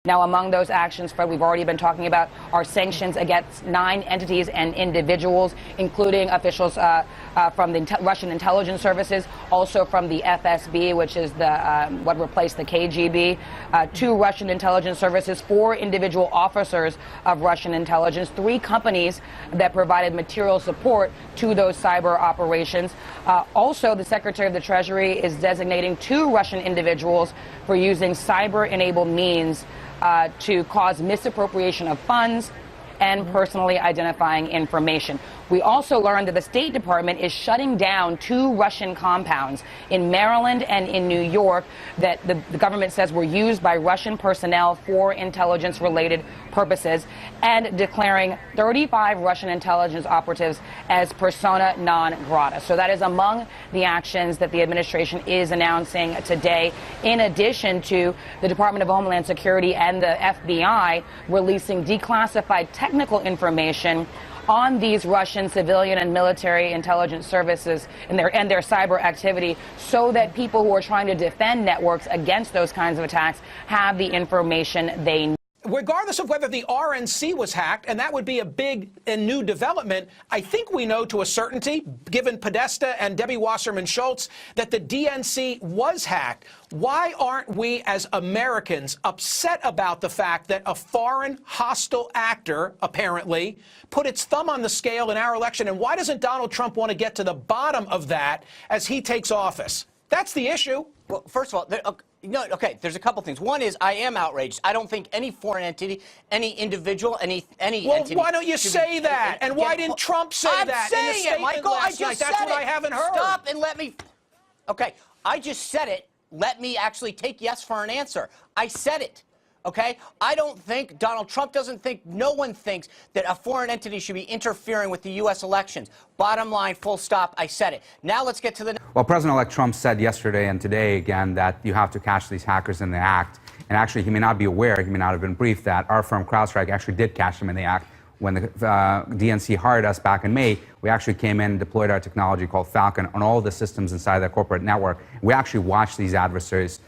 Now, among those actions, Fred, we've already been talking about are sanctions against 9 entities and individuals, including officials from the Russian intelligence services, also from the FSB, which is the what replaced the KGB, 2 Russian intelligence services, 4 individual officers of Russian intelligence, 3 companies that provided material support to those cyber operations. Also, the Secretary of the Treasury is designating 2 Russian individuals for using cyber-enabled means to cause misappropriation of funds and personally identifying information. We also learned that the State Department is shutting down 2 Russian compounds in Maryland and in New York that the government says were used by Russian personnel for intelligence-related purposes, and declaring 35 Russian intelligence operatives as persona non grata. So that is among the actions that the administration is announcing today, in addition to the Department of Homeland Security and the FBI releasing declassified technical information on these Russian civilian and military intelligence services and their cyber activity, so that people who are trying to defend networks against those kinds of attacks have the information they need. Regardless of whether the RNC was hacked, and that would be a big and new development, I think we know to a certainty, given Podesta and Debbie Wasserman Schultz, that the DNC was hacked. Why aren't we as Americans upset about the fact that a foreign hostile actor, apparently, put its thumb on the scale in our election? And why doesn't Donald Trump want to get to the bottom of that as he takes office? That's the issue. Well, first of all, okay, there's a couple things. One is I am outraged. I don't think any foreign entity, any individual, any entity. Well, why don't you say that? And why didn't Trump say that in the statement Michael, last night? That's what I haven't heard. Stop and let me. Okay, I just said it. Let me actually take yes for an answer. I said it. Okay? I don't think, Donald Trump doesn't think, no one thinks that a foreign entity should be interfering with the U.S. elections. Bottom line, full stop, I said it. Now let's get to the... Well, President-elect Trump said yesterday and today again that you have to catch these hackers in the act. And actually, he may not be aware, he may not have been briefed that our firm CrowdStrike actually did catch them in the act. When the DNC hired us back in May, we actually came in and deployed our technology called Falcon on all the systems inside their corporate network. We actually watched these adversaries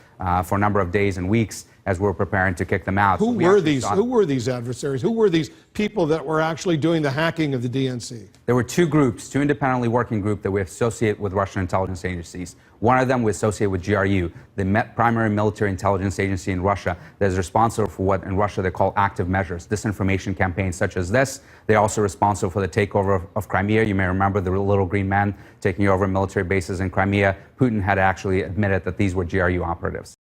for a number of days and weeks as we were preparing to kick them out. Who were these adversaries? Who were these people that were actually doing the hacking of the DNC? There were 2 groups, 2 independently working groups that we associate with Russian intelligence agencies. One of them we associate with GRU, the primary military intelligence agency in Russia that is responsible for what in Russia they call active measures, disinformation campaigns such as this. They're also responsible for the takeover of Crimea. You may remember the little green men taking over military bases in Crimea. Putin had actually admitted that these were GRU operatives.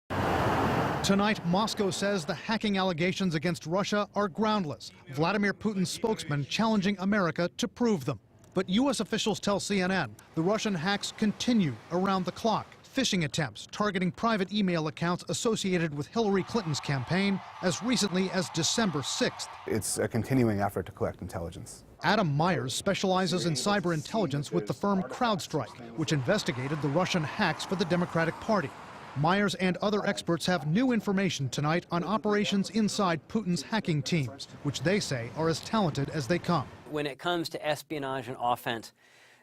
Tonight, Moscow says the hacking allegations against Russia are groundless. Vladimir Putin's spokesman challenging America to prove them. But U.S. officials tell CNN the Russian hacks continue around the clock. Phishing attempts targeting private email accounts associated with Hillary Clinton's campaign as recently as December 6th. It's a continuing effort to collect intelligence. Adam Myers specializes in cyber intelligence with the firm CrowdStrike, which investigated the Russian hacks for the Democratic Party. Myers and other experts have new information tonight on operations inside Putin's hacking teams, which they say are as talented as they come. When it comes to espionage and offense,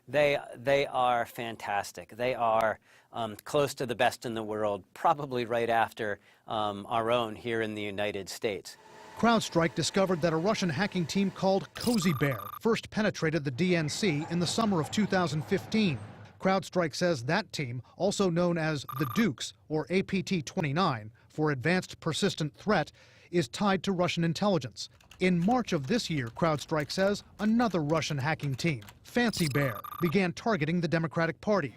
they are fantastic. They are close to the best in the world, probably right after our own here in the United States. CrowdStrike discovered that a Russian hacking team called Cozy Bear first penetrated the DNC in the summer of 2015. CrowdStrike says that team, also known as the Dukes, or APT-29, for Advanced Persistent Threat, is tied to Russian intelligence. In March of this year, CrowdStrike says, another Russian hacking team, Fancy Bear, began targeting the Democratic Party.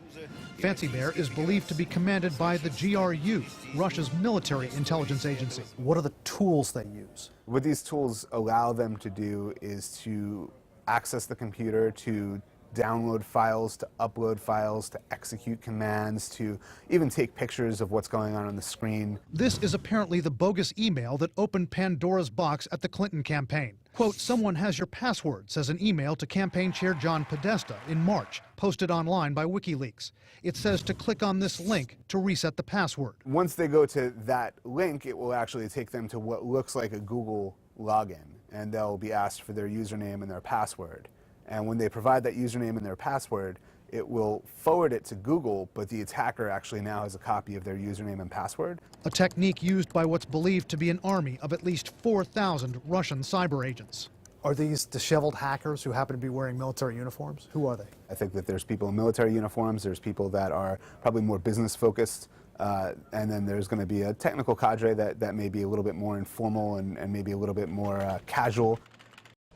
Fancy Bear is believed to be commanded by the GRU, Russia's military intelligence agency. What are the tools they use? What these tools allow them to do is to access the computer, to download files, to upload files, to execute commands, to even take pictures of what's going on the screen. This is apparently the bogus email that opened Pandora's box at the Clinton campaign. Quote, someone has your password, says an email to campaign chair John Podesta in March, posted online by WikiLeaks. It says to click on this link to reset the password. Once they go to that link, it will actually take them to what looks like a Google login, and they'll be asked for their username and their password. And when they provide that username and their password, it will forward it to Google, but the attacker actually now has a copy of their username and password. A technique used by what's believed to be an army of at least 4,000 Russian cyber agents. Are these disheveled hackers who happen to be wearing military uniforms? Who are they? I think that there's people in military uniforms, there's people that are probably more business focused, and then there's going to be a technical cadre that may be a little bit more informal and maybe a little bit more casual.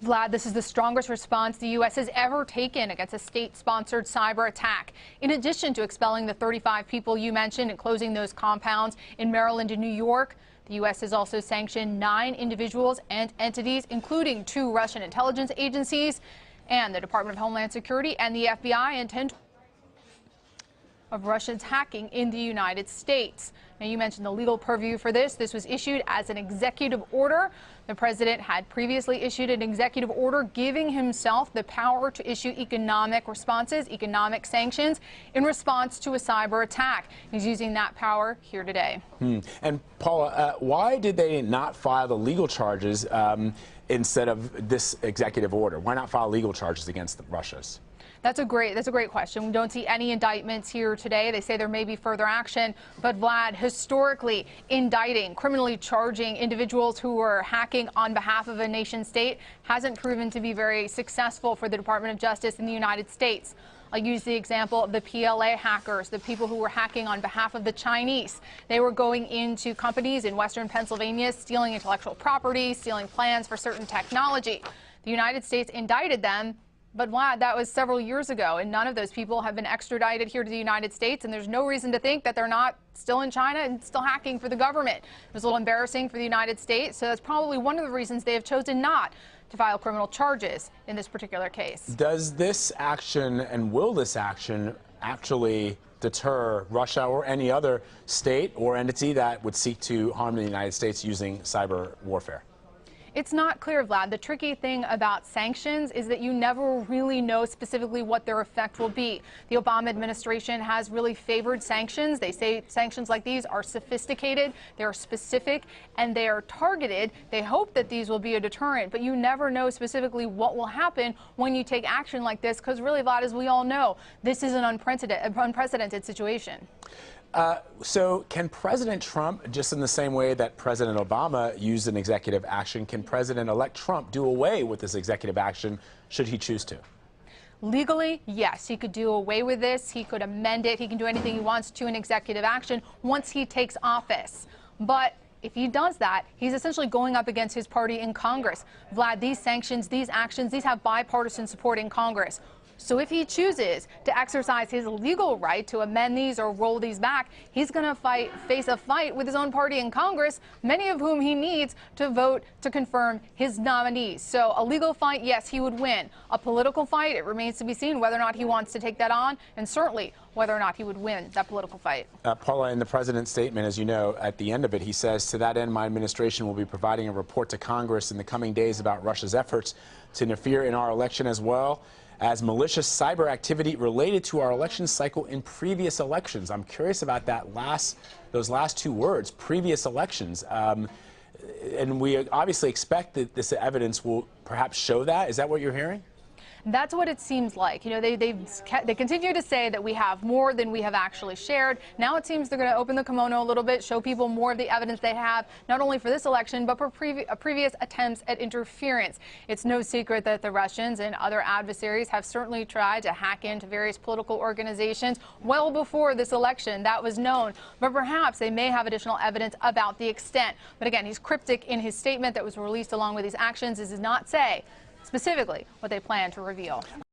Vlad, this is the strongest response the U.S. has ever taken against a state-sponsored cyber attack. In addition to expelling the 35 people you mentioned and closing those compounds in Maryland and New York, the U.S. has also sanctioned 9 individuals and entities, including 2 Russian intelligence agencies, and the Department of Homeland Security and the FBI intend of Russians hacking in the United States. Now, you mentioned the legal purview for this. This was issued as an executive order. The president had previously issued an executive order giving himself the power to issue economic responses, economic sanctions, in response to a cyber attack. He's using that power here today. And Paula, why did they not file the legal charges instead of this executive order? Why not file legal charges against the Russians? That's a great question. We don't see any indictments here today. They say there may be further action, but Vlad, historically indicting, criminally charging individuals who are hacking on behalf of a nation state hasn't proven to be very successful for the Department of Justice in the United States. I'll use the example of the PLA hackers, the people who were hacking on behalf of the Chinese. They were going into companies in Western Pennsylvania, stealing intellectual property, stealing plans for certain technology. The United States indicted them. But Vlad, that was several years ago, and none of those people have been extradited here to the United States, and there's no reason to think that they're not still in China and still hacking for the government. It was a little embarrassing for the United States, so that's probably one of the reasons they have chosen not to file criminal charges in this particular case. Does this action and will this action actually deter Russia or any other state or entity that would seek to harm the United States using cyber warfare? It's not clear, Vlad. The tricky thing about sanctions is that you never really know specifically what their effect will be. The Obama administration has really favored sanctions. They say sanctions like these are sophisticated, they are specific, and they are targeted. They hope that these will be a deterrent, but you never know specifically what will happen when you take action like this, because really, Vlad, as we all know, this is an unprecedented situation. So can President Trump, just in the same way that President Obama used an executive action, can President-elect Trump do away with this executive action should he choose to? Legally, yes, he could do away with this. He could amend it. He can do anything he wants to an executive action once he takes office. But if he does that, he's essentially going up against his party in Congress. Vlad, these sanctions, these actions, these have bipartisan support in Congress. So if he chooses to exercise his legal right to amend these or roll these back, he's going to face a fight with his own party in Congress, many of whom he needs to vote to confirm his nominees. So a legal fight, yes, he would win. A political fight, it remains to be seen whether or not he wants to take that on, and certainly whether or not he would win that political fight. Paula, in the president's statement, as you know, at the end of it, he says, to that end, my administration will be providing a report to Congress in the coming days about Russia's efforts to interfere in our election as well as malicious cyber activity related to our election cycle in previous elections. I'm curious about those last 2 words, previous elections. And we obviously expect that this evidence will perhaps show that. Is that what you're hearing? That's what it seems like. You know, they continue to say that we have more than we have actually shared. Now it seems they're going to open the kimono a little bit, show people more of the evidence they have, not only for this election, but for previous attempts at interference. It's no secret that the Russians and other adversaries have certainly tried to hack into various political organizations well before this election. That was known. But perhaps they may have additional evidence about the extent. But again, he's cryptic in his statement that was released along with these actions. This does not say specifically what they plan to reveal.